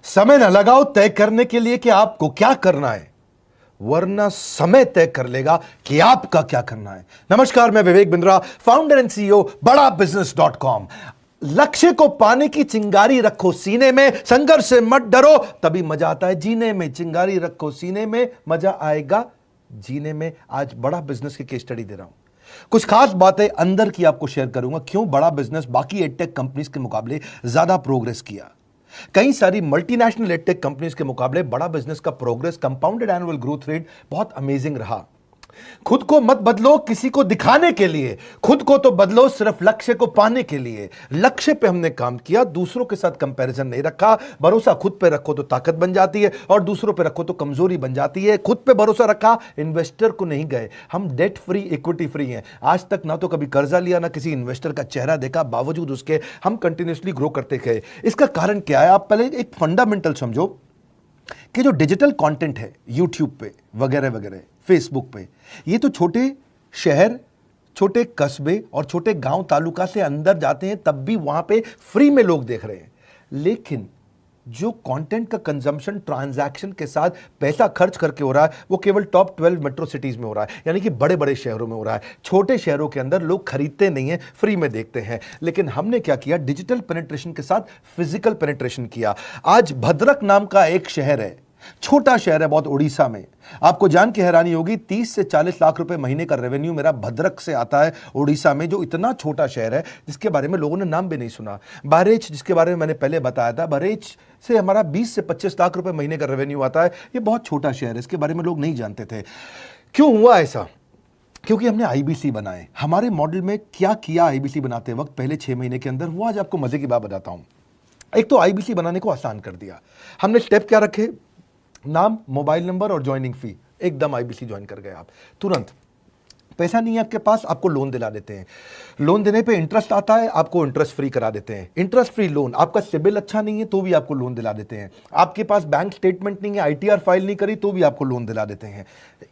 समय न लगाओ तय करने के लिए कि आपको क्या करना है, वरना समय तय कर लेगा कि आपका क्या करना है। नमस्कार, मैं Vivek Bindra, founder and CEO बड़ा बिजनेस.com। लक्ष्य को पाने की चिंगारी रखो सीने में, संघर्ष से मत डरो, तभी मजा आता है जीने में। चिंगारी रखो सीने में, मजा आएगा जीने में। आज बड़ा बिजनेस की केस स्टडी दे रहा हूं, कुछ खास बातें अंदर की आपको शेयर करूंगा, क्यों बड़ा बिजनेस बाकी एडटेक कंपनीज के मुकाबले ज्यादा प्रोग्रेस किया। कई सारी मल्टीनेशनल एडटेक कंपनीज के मुकाबले बड़ा बिजनेस का progress, compounded annual growth rate बहुत अमेजिंग रहा। खुद को मत बदलो किसी को दिखाने के लिए, खुद को तो बदलो सिर्फ लक्ष्य को पाने के लिए। लक्ष्य पे हमने काम किया, दूसरों के साथ कंपैरिजन नहीं रखा। भरोसा खुद पे रखो तो ताकत बन जाती है, और दूसरों पे रखो तो कमजोरी बन जाती है। खुद पे भरोसा रखा, इन्वेस्टर को नहीं गए। हम डेट फ्री, इक्विटी फ्री हैं। आज तक ना तो कभी कर्जा लिया, ना किसी इन्वेस्टर का चेहरा देखा, बावजूद उसके हम कंटिन्यूसली ग्रो करते गए। इसका कारण क्या है? आप पहले एक फंडामेंटल समझो कि जो डिजिटल कंटेंट है यूट्यूब पे वगैरह वगैरह, फेसबुक पे, ये तो छोटे शहर, छोटे कस्बे और छोटे गांव तालुका से अंदर जाते हैं, तब भी वहां पे फ्री में लोग देख रहे हैं। लेकिन जो कंटेंट का कंजम्पशन ट्रांजैक्शन के साथ पैसा खर्च करके हो रहा है, वो केवल टॉप 12 मेट्रो सिटीज में हो रहा है, यानी कि बड़े बड़े शहरों में हो रहा है। छोटे शहरों के अंदर लोग खरीदते नहीं हैं, फ्री में देखते हैं। लेकिन हमने क्या किया? डिजिटल पेनिट्रेशन के साथ फिजिकल पेनिट्रेशन किया। आज भद्रक नाम का एक शहर है, छोटा शहर है बहुत, उड़ीसा में। आपको जान के हैरानी होगी, 30 से 40 लाख रुपए महीने का रेवेन्यू मेरा भद्रक से आता है, उड़ीसा में, जो इतना छोटा शहर है जिसके बारे में लोगों ने नाम भी नहीं सुना। बहरेच, जिसके बारे में मैंने पहले बताया था, बहरेच से हमारा 20 से 25 लाख रुपए महीने का रेवेन्यू आता है। ये बहुत छोटा शहर है, इसके बारे में लोग नहीं जानते थे। क्यों हुआ ऐसा? क्योंकि हमने आईबीसी बनाए। हमारे मॉडल में क्या किया आईबीसी बनाते वक्त पहले 6 महीने के अंदर, वो आज आपको मजे की बात बताता हूं। एक तो आईबीसी बनाने को आसान कर दिया हमने। स्टेप क्या रखे? नाम, मोबाइल नंबर और ज्वाइनिंग फी। एकदम आईबीसी ज्वाइन कर गए आप तुरंत। पैसा नहीं है आपके पास, आपको लोन दिला देते हैं। लोन देने पे इंटरेस्ट आता है, आपको इंटरेस्ट फ्री करा देते हैं। Interest free loan. आपका सिबिल अच्छा नहीं है तो भी आपको लोन दिला देते हैं। आपके पास बैंक स्टेटमेंट नहीं है, आईटीआर फाइल नहीं करी, तो भी आपको लोन दिला देते हैं।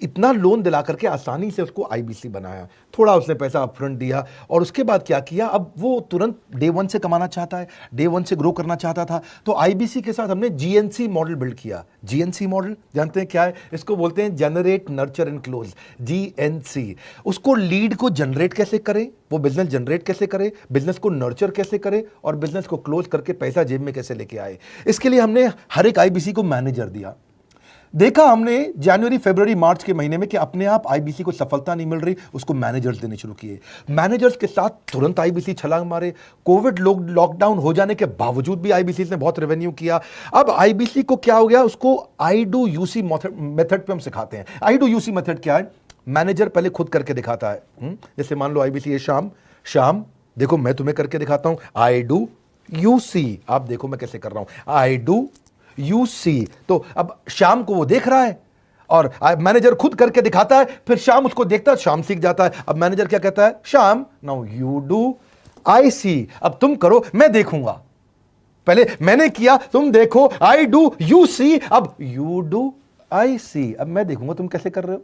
इतना लोन दिला करके आसानी से उसको आईबीसी बनाया। थोड़ा उसने पैसा अपफ्रंट दिया, और उसके बाद क्या किया? अब वो तुरंत डे 1 से कमाना चाहता है, डे 1 से ग्रो करना चाहता था। तो आईबीसी के साथ हमने जीएनसी मॉडल बिल्ड किया। जीएनसी मॉडल जानते हैं क्या है? इसको बोलते हैं generate, nurture and close, GNC. उसको लीड को जनरेट कैसे करें, वो बिजनेस जनरेट कैसे करे, बिजनेस को नर्चर कैसे करे, और बिजनेस को क्लोज करके पैसा जेब में कैसे लेके आए। इसके लिए हमने हर एक आईबीसी को मैनेजर दिया। देखा हमने जनवरी, फरवरी, मार्च के महीने में कि अपने आप आईबीसी को सफलता नहीं मिल रही, उसको मैनेजर्स देने शुरू किए। मैनेजर्स के साथ तुरंत आईबीसी छलांग मारे। कोविड लॉकडाउन हो जाने के बावजूद भी आईबीसी ने बहुत रेवेन्यू किया। अब आईबीसी को क्या हो गया? उसको आई डू यूसी मेथड पे हम सिखाते हैं। आई डू यूसी मेथड क्या है? मैनेजर पहले खुद करके दिखाता है। जैसे मान लो आईबीसी है, शाम देखो मैं तुम्हें करके दिखाता हूं, आई डू यूसी। आप देखो मैं कैसे कर रहा हूं, आई डू यूसी। तो अब शाम को वो देख रहा है, और मैनेजर खुद करके दिखाता है, फिर शाम उसको देखता है, शाम सीख जाता है। अब मैनेजर क्या कहता है? शाम, नाउ यू डू आई सी। अब तुम करो, मैं देखूंगा। पहले मैंने किया, तुम देखो, आई डू यू सी, अब यू डू आई सी। अब मैं देखूंगा तुम कैसे कर रहे हो।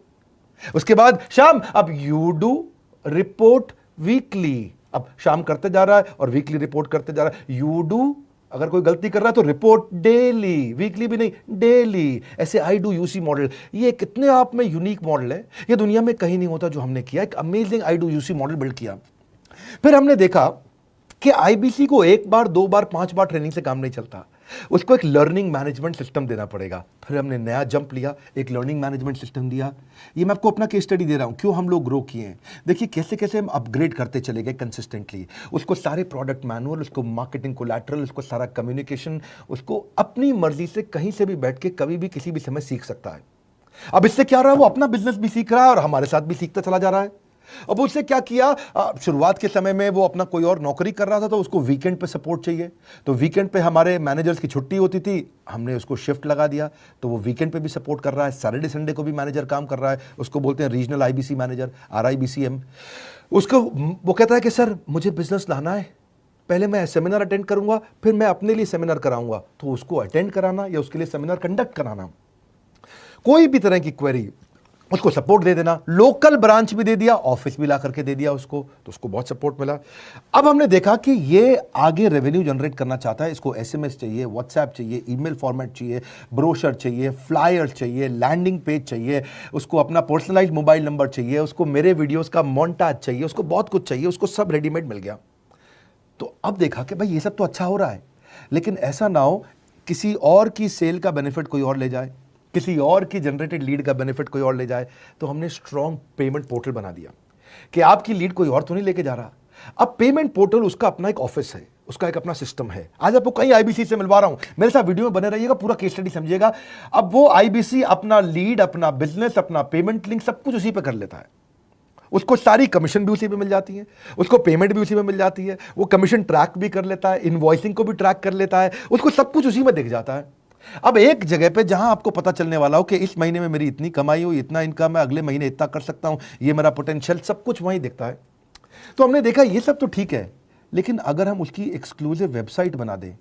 उसके बाद शाम, अब यू डू रिपोर्ट वीकली। अब शाम करते जा रहा है और वीकली रिपोर्ट करते जा रहा है। यू डू, अगर कोई गलती कर रहा है तो रिपोर्ट डेली, वीकली भी नहीं, डेली। ऐसे आई डू यूसी मॉडल, ये कितने आप में यूनिक मॉडल है, ये दुनिया में कहीं नहीं होता जो हमने किया। एक amazing I do UC model build किया। फिर हमने देखा कि आईबीसी को 1 बार, 2 बार, 5 बार ट्रेनिंग से काम नहीं चलता, उसको एक लर्निंग मैनेजमेंट सिस्टम देना पड़ेगा। फिर हमने नया जंप लिया, एक लर्निंग मैनेजमेंट सिस्टम दिया। ये मैं आपको अपना केस स्टडी दे रहा हूं, क्यों हम लोग ग्रो किए हैं। देखिए कैसे कैसे हम अपग्रेड करते चले गए कंसिस्टेंटली। उसको सारे प्रोडक्ट मैनुअल, उसको मार्केटिंग कोलैटरल, उसको सारा कम्युनिकेशन, उसको अपनी मर्जी से कहीं से भी बैठ के कभी भी किसी भी समय सीख सकता है। अब इससे क्या रहा है? वो अपना बिजनेस भी सीख रहा है और हमारे साथ भी सीखता चला जा रहा है। अब उससे क्या किया? शुरुआत के समय में वो अपना कोई और नौकरी कर रहा था, तो उसको वीकेंड पे सपोर्ट चाहिए। तो वीकेंड पे हमारे मैनेजर्स की छुट्टी होती थी, हमने उसको शिफ्ट लगा दिया, तो वो वीकेंड पे भी सपोर्ट कर रहा है। सैटरडे संडे को भी मैनेजर काम कर रहा है। उसको बोलते हैं रीजनल आईबीसी मैनेजर, RIBCM। उसको वो कहता है कि सर मुझे बिजनेस लाना है, पहले मैं सेमिनार अटेंड करूंगा, फिर मैं अपने लिए सेमिनार कराऊंगा। तो उसको अटेंड कराना या उसके लिए सेमिनार कंडक्ट कराना, कोई भी तरह की क्वेरी, उसको सपोर्ट दे देना, लोकल ब्रांच भी दे दिया, ऑफिस भी ला करके दे दिया उसको, तो उसको बहुत सपोर्ट मिला। अब हमने देखा कि ये आगे रेवेन्यू जनरेट करना चाहता है, इसको एसएमएस चाहिए, व्हाट्सएप चाहिए, ईमेल फॉर्मेट चाहिए, ब्रोशर चाहिए, फ्लायर चाहिए, लैंडिंग पेज चाहिए, उसको अपना पर्सनलाइज्ड मोबाइल नंबर चाहिए, उसको मेरे वीडियोस का मोन्टाज चाहिए, उसको बहुत कुछ चाहिए, उसको सब रेडीमेड मिल गया। तो अब देखा कि भाई ये सब तो अच्छा हो रहा है, लेकिन ऐसा ना हो किसी और की सेल का बेनिफिट कोई और ले जाए, किसी और की जनरेटेड लीड का बेनिफिट कोई और ले जाए। तो हमने स्ट्रॉन्ग पेमेंट पोर्टल बना दिया कि आपकी लीड कोई और तो नहीं लेके जा रहा। अब पेमेंट पोर्टल उसका अपना एक ऑफिस है, उसका एक अपना सिस्टम है। आज आपको कई आईबीसी से मिलवा रहा हूं, मेरे साथ वीडियो में बने रहिएगा, पूरा केस स्टडी समझिएगा। अब वो आईबीसी अपना लीड, अपना बिजनेस, अपना पेमेंट लिंक सब कुछ उसी पे कर लेता है। उसको सारी कमीशन भी उसी पे मिल जाती है, उसको पेमेंट भी उसी में मिल जाती है, वो कमीशन ट्रैक भी कर लेता है, इनवॉइसिंग को भी ट्रैक कर लेता है, उसको सब कुछ उसी में दिख जाता है। अब एक जगह पे जहां आपको पता चलने वाला हो कि इस महीने में मेरी इतनी कमाई हो, इतना इनकम है, अगले महीने इतना कर सकता हूं, ये मेरा पोटेंशियल, सब कुछ वहीं दिखता है। तो हमने देखा ये सब तो ठीक है, लेकिन अगर हम उसकी एक्सक्लूसिव वेबसाइट बना दें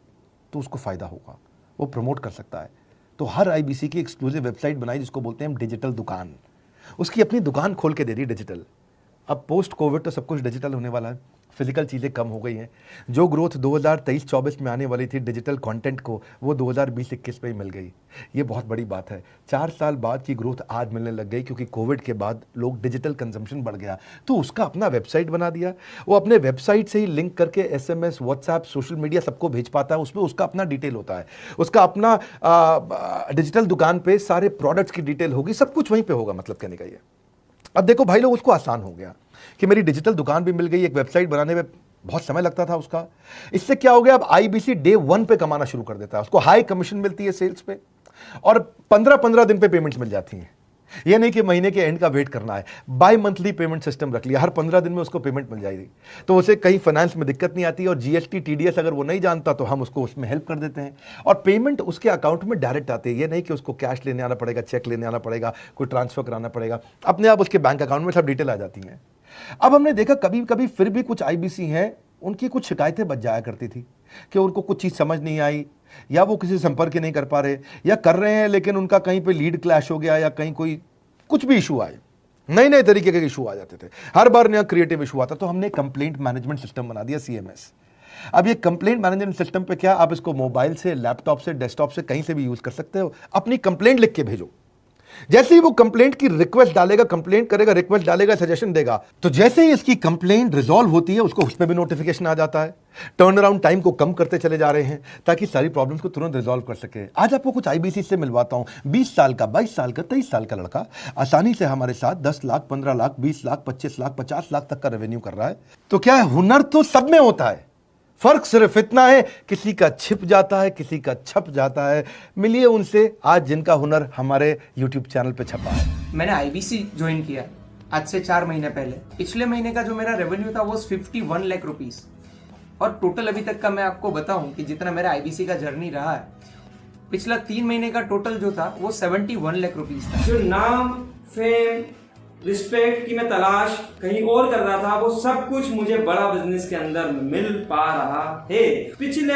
तो उसको फायदा होगा, वो प्रमोट कर सकता है। तो हर आईबीसी की एक्सक्लूसिव वेबसाइट बनाई, जिसको बोलते हैं हम डिजिटल दुकान। उसकी अपनी दुकान खोल के दे दी डिजिटल। अब पोस्ट कोविड तो सब कुछ डिजिटल होने वाला है, फिजिकल चीज़ें कम हो गई हैं। जो ग्रोथ 2023-24 में आने वाली थी डिजिटल कंटेंट को, वो 2020-21 में ही मिल गई। ये बहुत बड़ी बात है। 4 साल बाद की ग्रोथ आज मिलने लग गई, क्योंकि कोविड के बाद लोग डिजिटल कंजम्पशन बढ़ गया। तो उसका अपना वेबसाइट बना दिया, वो अपने वेबसाइट से ही लिंक करके एसएमएस, व्हाट्सएप, सोशल मीडिया सबको भेज पाता है। उसमें उसका अपना डिटेल होता है, उसका अपना डिजिटल दुकान पे सारे प्रोडक्ट्स की डिटेल होगी, सब कुछ वहीं पर होगा। मतलब कहने का ये, अब देखो भाई लोग, उसको आसान हो गया कि मेरी डिजिटल दुकान भी मिल गई। एक वेबसाइट बनाने में बहुत समय लगता था उसका। इससे क्या हो गया, अब आईबीसी डे 1 पे कमाना शुरू कर देता है। उसको हाई कमीशन मिलती है सेल्स पे, और 15-15 दिन पे पेमेंट्स मिल जाती हैं। ये नहीं कि महीने के एंड का वेट करना है, बाई मंथली पेमेंट सिस्टम रख लिया, हर 15 दिन में उसको पेमेंट मिल जाएगी। तो उसे कहीं फाइनेंस में दिक्कत नहीं आती, और जीएसटी, टीडीएस अगर वो नहीं जानता तो हम उसको उसमें हेल्प कर देते हैं, और पेमेंट उसके अकाउंट में डायरेक्ट आती है। ये नहीं कि उसको कैश लेने आना पड़ेगा, चेक लेने आना पड़ेगा, कोई ट्रांसफर कराना पड़ेगा, अपने आप उसके बैंक अकाउंट में सब डिटेल आ जाती हैं। अब हमने देखा कभी कभी फिर भी कुछ आईबीसी हैं, उनकी कुछ शिकायतें बच जाया करती थी कि उनको कुछ चीज़ समझ नहीं आई, या वो किसी संपर्क ही नहीं कर पा रहे, या कर रहे हैं लेकिन उनका कहीं पे लीड क्लैश हो गया, या कहीं कोई कुछ भी इशू आए, नए नए तरीके के इशू आ जाते थे, हर बार नया क्रिएटिव इशू आता। तो हमने कंप्लेंट मैनेजमेंट सिस्टम बना दिया, सीएमएस। अब ये कंप्लेंट मैनेजमेंट सिस्टम पे क्या, आप इसको मोबाइल से, लैपटॉप से, डेस्कटॉप से, कहीं से भी यूज कर सकते हो। अपनी कंप्लेंट लिख के भेजो, जैसे ही वो कंप्लेंट की रिक्वेस्ट डालेगा, कंप्लेंट करेगा, रिक्वेस्ट डालेगा, सजेशन देगा, तो जैसे ही इसकी कंप्लेंट रिजॉल्व होती है उसको उसमें भी नोटिफिकेशन आ जाता है। टर्न अराउंड टाइम को कम करते चले जा रहे हैं, ताकि सारी प्रॉब्लम्स को तुरंत रिजॉल्व कर सके। आज आपको कुछ आईबीसी से मिलवाता हूं, 20 साल का, 22 साल का, 23 साल का लड़का आसानी से हमारे साथ 10 लाख, 15 लाख, 20 लाख, 25 लाख, 50 लाख तक का रेवेन्यू कर रहा है। तो क्या है, हुनर तो सब में होता है, फर्क सिर्फ इतना है किसी का छिप जाता है, किसी का छप जाता है। मिलिए उनसे आज जिनका हुनर हमारे YouTube चैनल पे छपा है। मैंने आईबीसी ज्वाइन किया आज से 4 महीने पहले। पिछले महीने का जो मेरा रेवेन्यू था वो 51 लाख रुपीस, और टोटल अभी तक का मैं आपको बताऊं कि जितना मेरा आईबीसी का जर्नी रहा है, पिछला 3 महीने का टोटल जो था वो 71 लाख रुपीस था। जो नाम, फेम, रिस्पेक्ट की मैं तलाश कहीं और कर रहा था, वो सब कुछ मुझे बड़ा बिजनेस के अंदर मिल पा रहा है। पिछले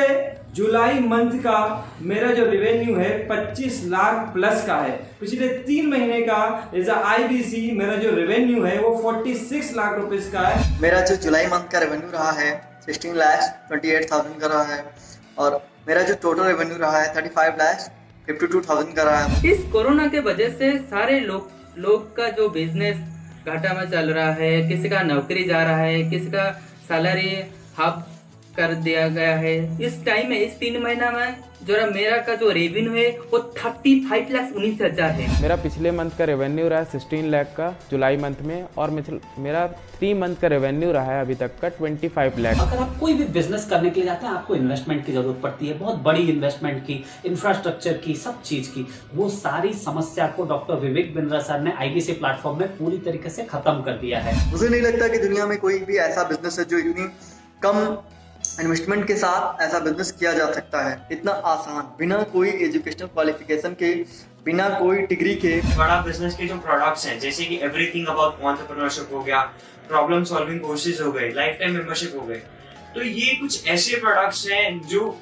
जुलाई मंथ का मेरा जो रेवेन्यू है 25 लाख प्लस का है। पिछले 3 महीने का एज अ आईबीसी मेरा जो रेवेन्यू है वो 46 लाख रुपीस का है। मेरा जो जुलाई मंथ का रेवेन्यू रहा है 16 लाख 28,000 का रहा है, और मेरा जो टोटल रेवेन्यू रहा है 35 लाख 52,000 का रहा है। इस कोरोना के वजह से सारे लोग का जो बिजनेस घाटा में चल रहा है, किसी का नौकरी जा रहा है, किसी का सैलरी हाफ कर दिया गया है। इस टाइम में, इस 3 महीना में जो मेरा का जो रेवेन्यू है वो 35,19,000 है। मेरा पिछले मंथ का रेवेन्यू रहा है 16 लाख का जुलाई मंथ में, और मेरा 3 मंथ का रेवेन्यू रहा है अभी तक का 25 लाख। अगर आप कोई भी बिजनेस करने के लिए जाते हैं, आपको इन्वेस्टमेंट की जरूरत पड़ती है, बहुत बड़ी इन्वेस्टमेंट की, इंफ्रास्ट्रक्चर की, सब चीज की। वो सारी समस्या को डॉक्टर विवेक बिंद्रा सर ने आईबीसी प्लेटफॉर्म में पूरी तरीके से खत्म कर दिया है। मुझे नहीं लगता कि दुनिया में कोई भी ऐसा बिजनेस है जो इतनी कम इन्वेस्टमेंट के साथ ऐसा बिजनेस किया जा सकता है, इतना आसान, बिना कोई एजुकेशनल क्वालिफिकेशन के, बिना कोई डिग्री के। बड़ा बिजनेस के जो प्रोडक्ट्स हैं, जैसे कि एवरीथिंग अबाउट एंटरप्रेन्योरशिप हो गया, प्रॉब्लम सॉल्विंग कोर्सेज हो गए, लाइफ टाइम मेंबरशिप हो गए, तो ये कुछ ऐसे प्रोडक्ट्स हैं जो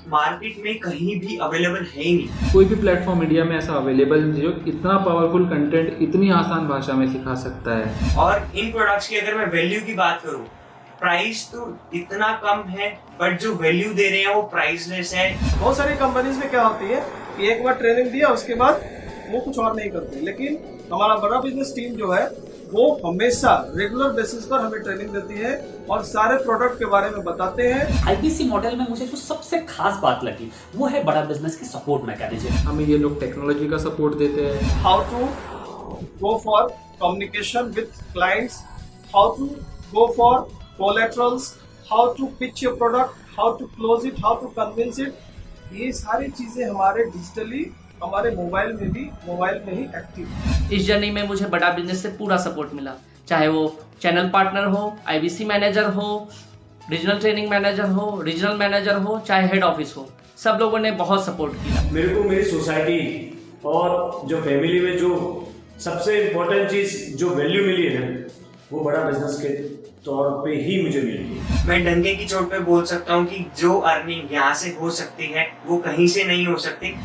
मार्केट में कहीं भी अवेलेबल है ही नहीं। कोई भी प्लेटफॉर्म इंडिया में ऐसा अवेलेबल नहीं जो इतना पावरफुल कंटेंट इतनी आसान भाषा में सिखा सकता है। और इन प्रोडक्ट्स की अगर मैं वैल्यू की बात करूं, प्राइस तो इतना कम है बट जो वैल्यू दे रहे हैं वो प्राइसलेस है। बहुत सारी कंपनीज में क्या होती है कि एक बार ट्रेनिंग दिया उसके बाद वो कुछ और नहीं करते, लेकिन हमारा बड़ा बिजनेस टीम जो है वो हमेशा रेगुलर बेसिस पर हमें ट्रेनिंग देती है और सारे प्रोडक्ट के बारे में बताते हैं। आईबीसी मॉडल में मुझे जो सबसे खास बात लगी वो है बड़ा बिजनेस की सपोर्ट मैकेनिज्म। हमें ये लोग टेक्नोलॉजी का सपोर्ट देते हैं। How to go for communication with clients, how to go for collaterals, how to pitch your product, how to close it, how to convince it, ये सारी चीजें हमारे डिजिटली हमारे मोबाइल में ही एक्टिव। इस जर्नी में मुझे बड़ा बिजनेस से पूरा सपोर्ट मिला, चाहे वो चैनल पार्टनर हो, आईबीसी मैनेजर हो, रीजनल ट्रेनिंग मैनेजर हो, रीजनल मैनेजर हो, चाहे हेड ऑफिस हो, सब लोगों ने बहुत सपोर्ट किया। मेरे को मेरी सोसाइटी और जो फैमिली में जो सबसे इम्पोर्टेंट चीज़ जो वैल्यू मिली है ना, वो बड़ा बिजनेस के तौर पे ही मुझे मिली। मैं डंके की चोट पे बोल सकता हूँ कि जो अर्निंग यहाँ से हो सकती है वो कहीं से नहीं हो सकती।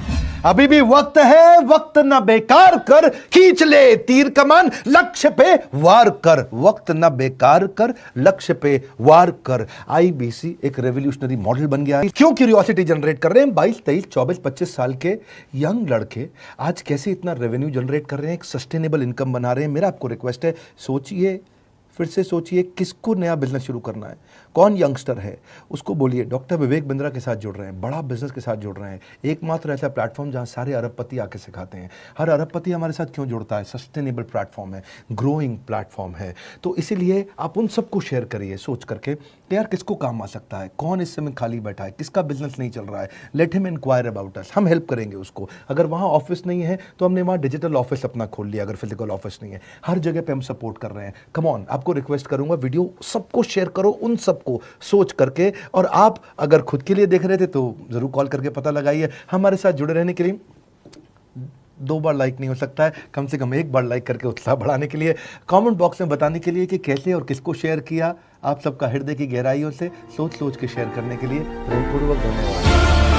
अभी भी वक्त है, वक्त न बेकार कर, खींच ले तीर कमान, लक्ष्य पे वार कर, वक्त न बेकार कर, लक्ष्य पे वार कर। आईबीसी एक रेवोल्यूशनरी मॉडल बन गया है। क्यों क्यूरियोसिटी जनरेट कर रहे हैं 22, 23, 24, 25 साल के यंग लड़के आज कैसे इतना रेवेन्यू जनरेट कर रहे हैं, एक सस्टेनेबल इनकम बना रहे हैं। मेरा आपको रिक्वेस्ट है, सोचिए, फिर से सोचिए किसको नया बिजनेस शुरू करना है, कौन यंगस्टर है, उसको बोलिए डॉक्टर विवेक बिंद्रा के साथ जुड़ रहे हैं, बड़ा बिजनेस के साथ जुड़ रहे हैं। एकमात्र ऐसा प्लेटफॉर्म जहां सारे अरबपति आके सिखाते हैं। हर अरबपति हमारे साथ क्यों जुड़ता है? सस्टेनेबल प्लेटफॉर्म है, ग्रोइंग प्लेटफॉर्म है। तो इसीलिए आप उन सबको शेयर करिए सोच करके कि यार किसको काम आ सकता है, कौन इस समय खाली बैठा है, किसका बिजनेस नहीं चल रहा है, let him inquire about us, हम हेल्प करेंगे उसको। अगर वहाँ ऑफिस नहीं है तो हमने वहाँ डिजिटल ऑफिस अपना खोल लिया, अगर फिजिकल ऑफिस नहीं है, हर जगह पे हम सपोर्ट कर रहे हैं। कम ऑन, आपको रिक्वेस्ट करूंगा वीडियो सबको शेयर करो, उन सबको सोच करके। और आप अगर खुद के लिए देख रहे थे तो जरूर कॉल करके पता लगाइए। हमारे साथ जुड़े रहने के लिए 2 बार लाइक नहीं हो सकता है, कम से कम 1 बार लाइक करके उत्साह बढ़ाने के लिए, कमेंट बॉक्स में बताने के लिए कि कैसे और किसको शेयर किया। आप सबका हृदय की गहराइयों से सोच सोच के शेयर करने के लिए प्रेमपूर्वक धन्यवाद।